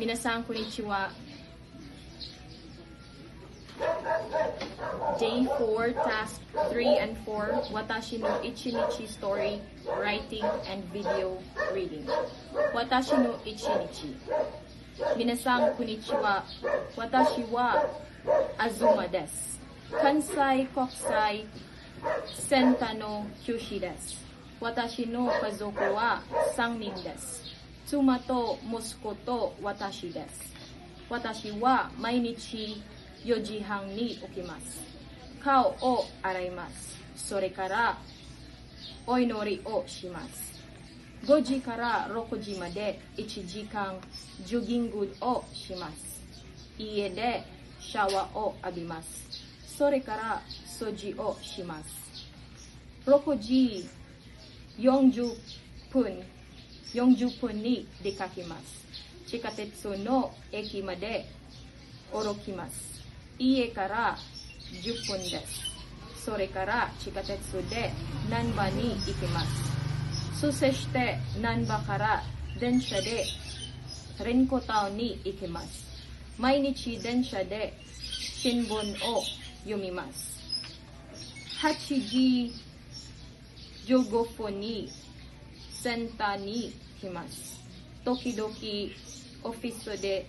Minasan konnichiwa. Day 4, task 3 and 4, Watashi no Ichinichi story, writing and video reading. Watashi no Ichinichi. Minasan konnichiwa. Watashi wa Azuma desu. Kansai Kokusai Senta no Kyushi desu. Watashi no kazoku wa 3人です。妻と息子と私です。私は毎日4時半に起きます。顔を洗います。それからお祈りをします。5時から6時まで1時間ジョギングをします。家でシャワーを浴びます。それから掃除をします。6時40分に出かけます。地下鉄の駅まで歩きます。家から10分です。それから地下鉄で難波に行きます。そして難波から電車でレンコタウンに行きます。毎日電車で新聞を読みます。8時15分にセンターに来ます。時々オフィスで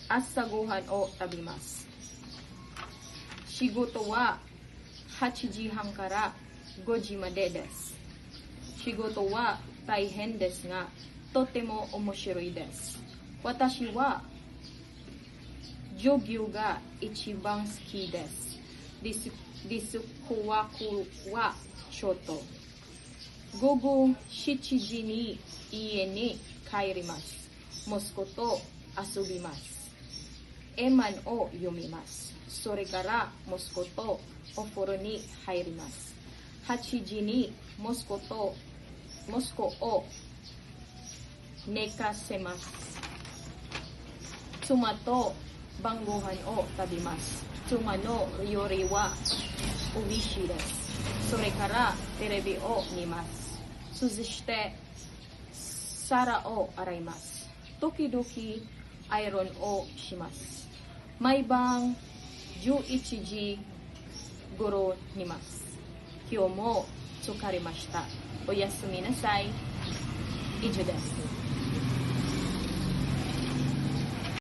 朝ごはんを食べます。仕事は8時半から5時までです。仕事は大変ですが、とても面白いです。私はジョギングが一番好きです。ディスクワークはショート。午後7時に家に帰ります。息子と遊びます。絵漫を読みます。それから息子とお風呂に入ります。8時に息子を寝かせます。妻と晩ご飯を食べます。妻の料理は美味しいです。それからテレビを見ます。そして皿を洗います。時々アイロンをします。毎晩11時頃寝ます。今日も疲れました。おやすみなさい。以上です。